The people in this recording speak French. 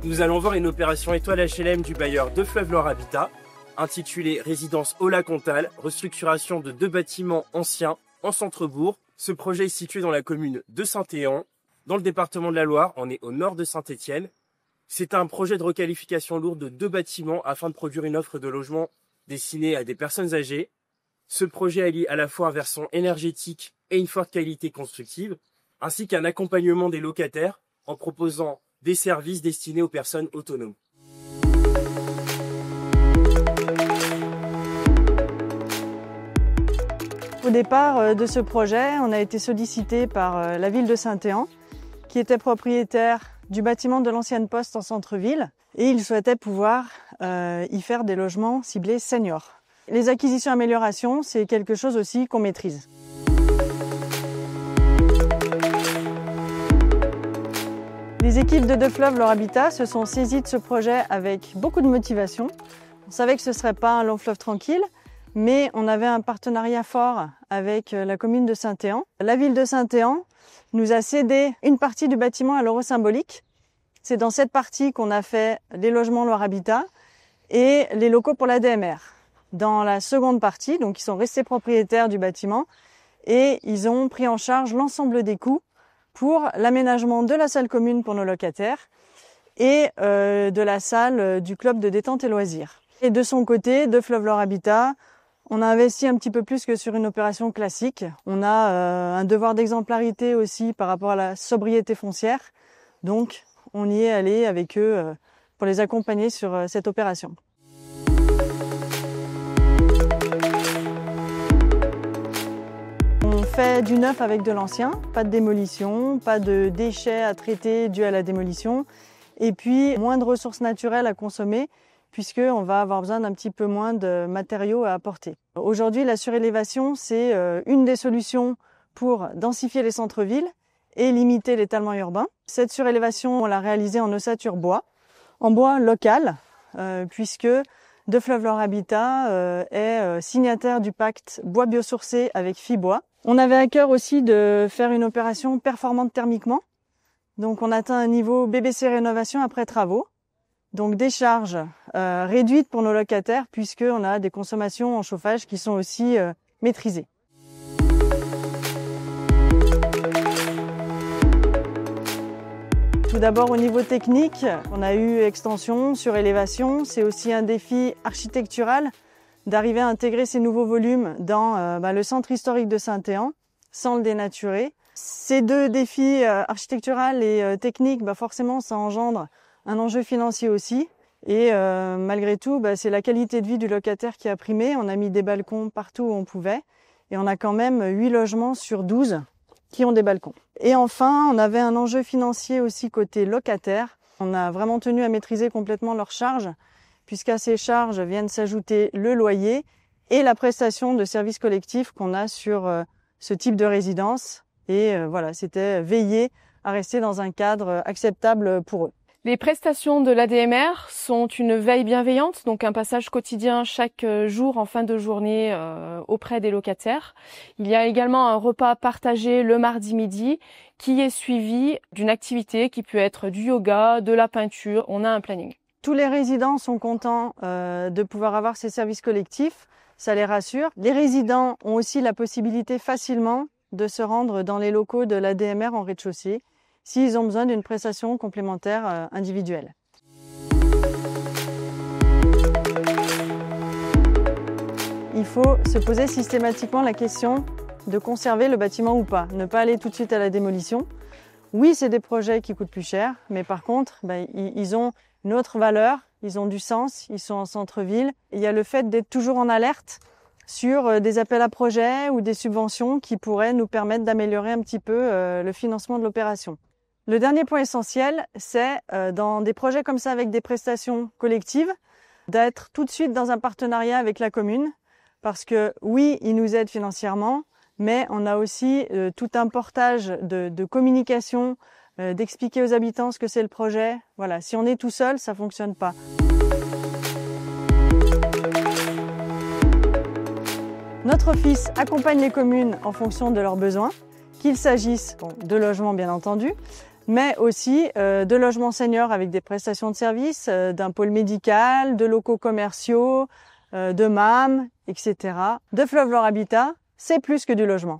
Nous allons voir une opération étoile HLM du bailleur De Fleuve Loire Habitat, intitulée Résidence Ola-Comtal, restructuration de 2 bâtiments anciens en centre-bourg. Ce projet est situé dans la commune de Saint-Éan, dans le département de la Loire. On est au nord de Saint-Étienne. C'est un projet de requalification lourde de 2 bâtiments afin de produire une offre de logement destinée à des personnes âgées. Ce projet allie à la fois un versant énergétique et une forte qualité constructive, ainsi qu'un accompagnement des locataires en proposant des services destinés aux personnes autonomes. Au départ de ce projet, on a été sollicité par la ville de Saint-Éan, qui était propriétaire du bâtiment de l'ancienne poste en centre-ville, et ils souhaitaient pouvoir y faire des logements ciblés seniors. Les acquisitions-améliorations, c'est quelque chose aussi qu'on maîtrise. Les équipes de De Fleuve Loire Habitat se sont saisies de ce projet avec beaucoup de motivation. On savait que ce ne serait pas un long fleuve tranquille, mais on avait un partenariat fort avec la commune de Saint-Éan. La ville de Saint-Éan nous a cédé une partie du bâtiment à l'euro symbolique. C'est dans cette partie qu'on a fait les logements Loire Habitat et les locaux pour la DMR. Dans la seconde partie, donc ils sont restés propriétaires du bâtiment et ils ont pris en charge l'ensemble des coûts pour l'aménagement de la salle commune pour nos locataires et de la salle du club de détente et loisirs. Et de son côté, De Fleuve Loire Habitat, on a investi un petit peu plus que sur une opération classique. On a un devoir d'exemplarité aussi par rapport à la sobriété foncière. Donc, on y est allé avec eux pour les accompagner sur cette opération. On fait du neuf avec de l'ancien, pas de démolition, pas de déchets à traiter dus à la démolition, et puis moins de ressources naturelles à consommer, puisqu'on va avoir besoin d'un petit peu moins de matériaux à apporter. Aujourd'hui, la surélévation, c'est une des solutions pour densifier les centres-villes et limiter l'étalement urbain. Cette surélévation, on l'a réalisée en ossature bois, en bois local, puisque De Fleuve Loire Habitat est signataire du pacte bois biosourcé avec Fibois. On avait à cœur aussi de faire une opération performante thermiquement. Donc on atteint un niveau BBC rénovation après travaux. Donc des charges réduites pour nos locataires puisqu'on a des consommations en chauffage qui sont aussi maîtrisées. Tout d'abord au niveau technique, on a eu extension, surélévation. C'est aussi un défi architectural d'arriver à intégrer ces nouveaux volumes dans le centre historique de Saint-Éan sans le dénaturer. Ces 2 défis architecturaux et techniques, forcément ça engendre un enjeu financier aussi. Et malgré tout, c'est la qualité de vie du locataire qui a primé. On a mis des balcons partout où on pouvait et on a quand même 8 logements sur 12 qui ont des balcons. Et enfin, on avait un enjeu financier aussi côté locataire. On a vraiment tenu à maîtriser complètement leurs charges, puisqu'à ces charges viennent s'ajouter le loyer et la prestation de services collectifs qu'on a sur ce type de résidence. Et voilà, c'était veiller à rester dans un cadre acceptable pour eux. Les prestations de l'ADMR sont une veille bienveillante, donc un passage quotidien chaque jour en fin de journée auprès des locataires. Il y a également un repas partagé le mardi midi qui est suivi d'une activité qui peut être du yoga, de la peinture. On a un planning. Tous les résidents sont contents de pouvoir avoir ces services collectifs, ça les rassure. Les résidents ont aussi la possibilité facilement de se rendre dans les locaux de l'ADMR en rez-de-chaussée s'ils ont besoin d'une prestation complémentaire individuelle. Il faut se poser systématiquement la question de conserver le bâtiment ou pas, ne pas aller tout de suite à la démolition. Oui, c'est des projets qui coûtent plus cher, mais par contre, ils ont une autre valeur, ils ont du sens, ils sont en centre-ville. Il y a le fait d'être toujours en alerte sur des appels à projets ou des subventions qui pourraient nous permettre d'améliorer un petit peu le financement de l'opération. Le dernier point essentiel, c'est dans des projets comme ça avec des prestations collectives, d'être tout de suite dans un partenariat avec la commune, parce que oui, ils nous aident financièrement, mais on a aussi tout un portage de communication, d'expliquer aux habitants ce que c'est le projet. Voilà, si on est tout seul, ça fonctionne pas. Notre office accompagne les communes en fonction de leurs besoins, qu'il s'agisse de logements bien entendu, mais aussi de logements seniors avec des prestations de services, d'un pôle médical, de locaux commerciaux, de MAM, etc. De Fleuve Loire Habitat, c'est plus que du logement.